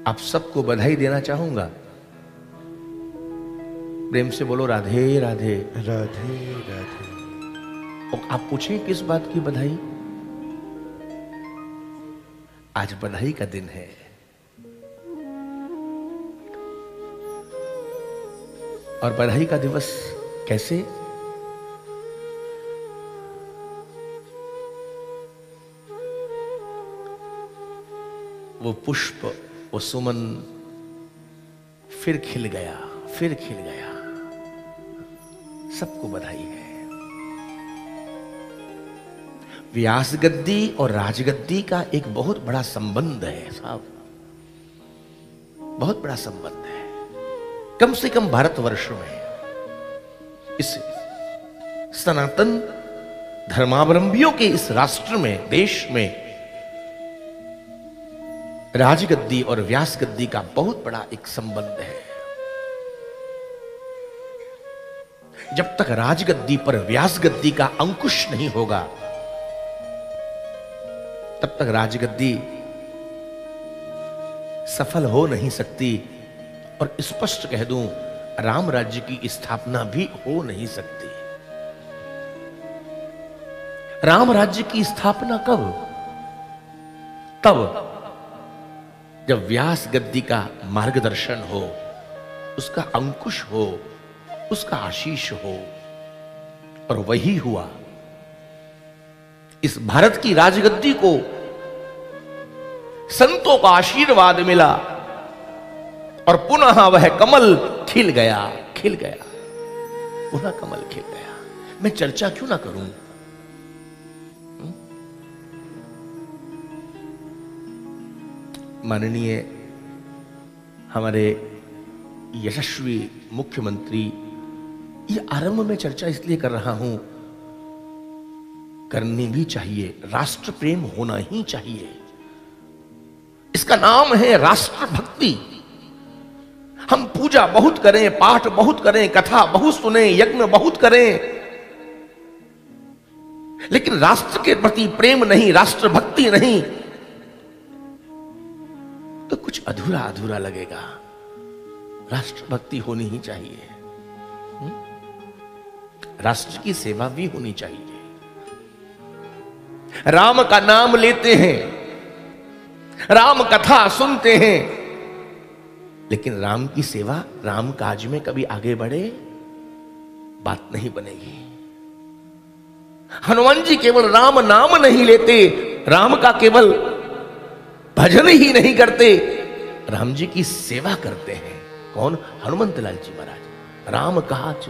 आप सबको बधाई देना चाहूंगा। प्रेम से बोलो राधे राधे। राधे राधे। और आप पूछें किस बात की बधाई? आज बधाई का दिन है। और बधाई का दिवस कैसे? वो पुष्प, वो सुमन फिर खिल गया, फिर खिल गया। सबको बधाई है। व्यास गद्दी और राजगद्दी का एक बहुत बड़ा संबंध है साहब, बहुत बड़ा संबंध है। कम से कम भारतवर्ष में, इस सनातन धर्मावलंबियों के इस राष्ट्र में, देश में राजगद्दी और व्यास गद्दी का बहुत बड़ा एक संबंध है। जब तक राजगद्दी पर व्यास गद्दी का अंकुश नहीं होगा, तब तक राजगद्दी सफल हो नहीं सकती। और स्पष्ट कह दूं, राम राज्य की स्थापना भी हो नहीं सकती। राम राज्य की स्थापना कब? तब जब व्यास गद्दी का मार्गदर्शन हो, उसका अंकुश हो, उसका आशीष हो। और वही हुआ। इस भारत की राजगद्दी को संतों का आशीर्वाद मिला और पुनः वह कमल खिल गया, खिल गया, पुनः कमल खिल गया। मैं चर्चा क्यों ना करूं? माननीय हमारे यशस्वी मुख्यमंत्री, ये आरंभ में चर्चा इसलिए कर रहा हूं, करनी भी चाहिए, राष्ट्र प्रेम होना ही चाहिए। इसका नाम है राष्ट्र भक्ति। हम पूजा बहुत करें, पाठ बहुत करें, कथा बहुत सुने, यज्ञ बहुत करें, लेकिन राष्ट्र के प्रति प्रेम नहीं, राष्ट्र भक्ति नहीं, तो कुछ अधूरा अधूरा लगेगा। राष्ट्र भक्ति होनी ही चाहिए। राष्ट्र की सेवा भी होनी चाहिए। राम का नाम लेते हैं, राम कथा सुनते हैं, लेकिन राम की सेवा, राम काज में कभी आगे बढ़े, बात नहीं बनेगी। हनुमान जी केवल राम नाम नहीं लेते, राम का केवल भजन ही नहीं करते, राम जी की सेवा करते हैं। कौन? हनुमंत लाल जी महाराज। राम काज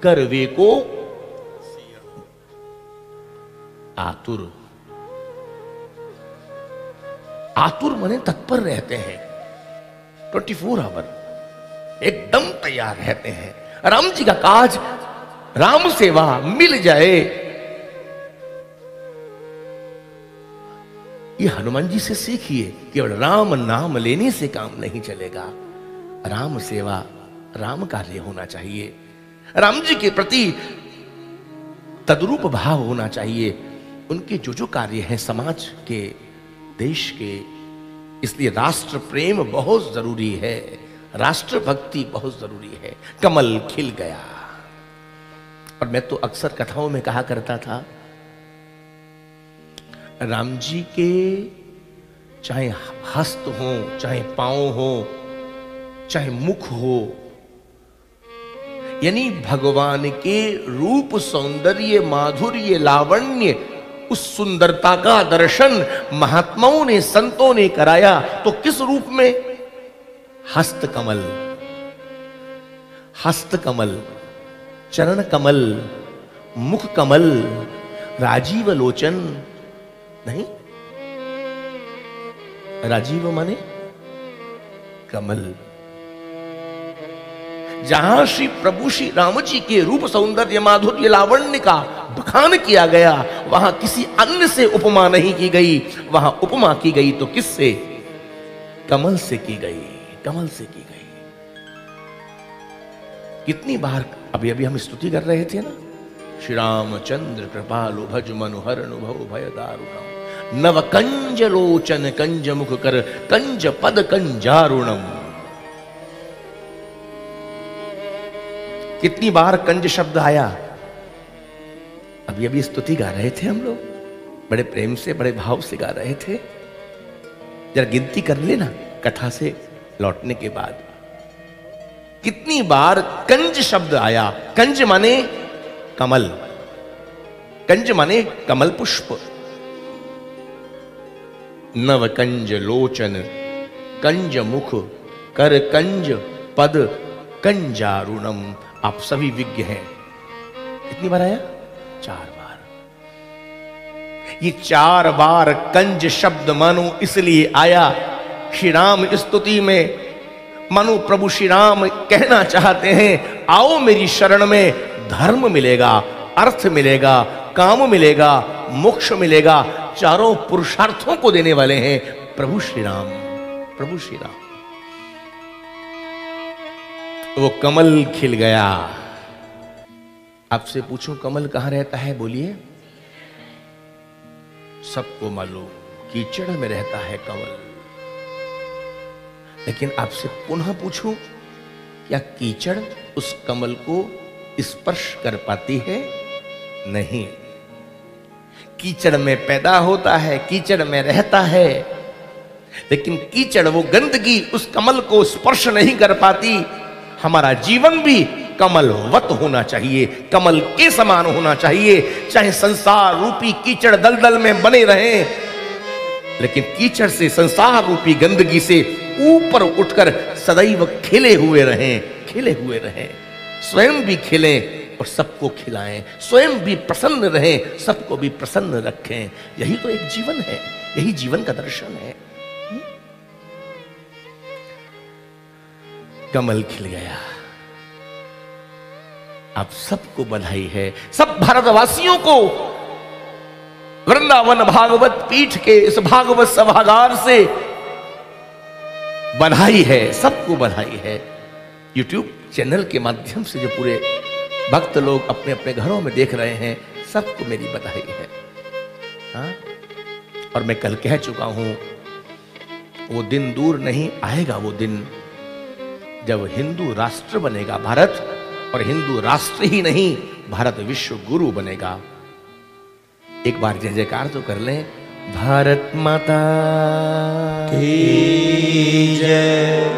करवे को आतुर। आतुर माने तत्पर रहते हैं, 24 आवर एकदम तैयार रहते हैं। राम जी का काज, राम सेवा मिल जाए, ये हनुमान जी से सीखिए। केवल राम नाम लेने से काम नहीं चलेगा, राम सेवा, राम कार्य होना चाहिए। राम जी के प्रति तद्रूप भाव होना चाहिए। उनके जो जो कार्य हैं समाज के, देश के, इसलिए राष्ट्र प्रेम बहुत जरूरी है, राष्ट्र भक्ति बहुत जरूरी है। कमल खिल गया। और मैं तो अक्सर कथाओं में कहा करता था, राम जी के चाहे हस्त हो, चाहे पांव हो, चाहे मुख हो, यानी भगवान के रूप, सौंदर्य, माधुर्य, लावण्य, उस सुंदरता का दर्शन महात्माओं ने, संतों ने कराया। तो किस रूप में? हस्त कमल, हस्त कमल, चरण कमल, मुख कमल, राजीव लोचन। नहीं, राजीव माने कमल। जहां श्री प्रभु श्री राम जी के रूप, सौंदर्य, माधुर्य, लावण्य का बखान किया गया, वहां किसी अन्य से उपमा नहीं की गई। वहां उपमा की गई तो किससे? कमल से की गई, कमल से की गई। कितनी बार अभी अभी हम स्तुति कर रहे थे ना, श्री रामचंद्र कृपालु भज मनोहर अनुभव भय दारुणम। नव कंज लोचन कंज मुख कर कंज पद कंजारुणम। कितनी बार कंज शब्द आया? अभी अभी स्तुति गा रहे थे हम लोग, बड़े प्रेम से बड़े भाव से गा रहे थे। जरा गिनती कर लेना कथा से लौटने के बाद, कितनी बार कंज शब्द आया। कंज माने कमल, कंज माने कमल पुष्प। नव कंज लोचन कंज मुख कर कंज पद कंजारुणम। आप सभी विज्ञ हैं। कितनी बार आया? 4 बार। ये 4 बार कंज शब्द मानो इसलिए आया श्री राम स्तुति में, मानो प्रभु श्री राम कहना चाहते हैं आओ मेरी शरण में, धर्म मिलेगा, अर्थ मिलेगा, काम मिलेगा, मोक्ष मिलेगा। चारों पुरुषार्थों को देने वाले हैं प्रभु श्री राम, प्रभु श्री राम। वो कमल खिल गया। आपसे पूछूं कमल कहां रहता है? बोलिए। सबको मालूम कीचड़ में रहता है कमल। लेकिन आपसे पुनः पूछूं, क्या कीचड़ उस कमल को स्पर्श कर पाती है? नहीं। कीचड़ में पैदा होता है, कीचड़ में रहता है, लेकिन कीचड़ वो गंदगी उस कमल को स्पर्श नहीं कर पाती। हमारा जीवन भी कमलवत होना चाहिए, कमल के समान होना चाहिए। चाहे संसार रूपी कीचड़ दलदल में बने रहें, लेकिन कीचड़ से, संसार रूपी गंदगी से ऊपर उठकर सदैव खिले हुए रहें, खिले हुए रहें। स्वयं भी खिलें और सबको खिलाएं, स्वयं भी प्रसन्न रहें, सबको भी प्रसन्न रखें। यही तो एक जीवन है, यही जीवन का दर्शन है। कमल खिल गया। आप सबको बधाई है, सब भारतवासियों को वृंदावन भागवत पीठ के इस भागवत सभागार से बधाई है, सबको बधाई है। YouTube चैनल के माध्यम से जो पूरे भक्त लोग अपने अपने घरों में देख रहे हैं, सबको मेरी बधाई है। हाँ? और मैं कल कह चुका हूं, वो दिन दूर नहीं आएगा, वो दिन जब हिंदू राष्ट्र बनेगा भारत, और हिंदू राष्ट्र ही नहीं भारत विश्व गुरु बनेगा। एक बार जय जयकार तो कर लें। भारत माता की जय।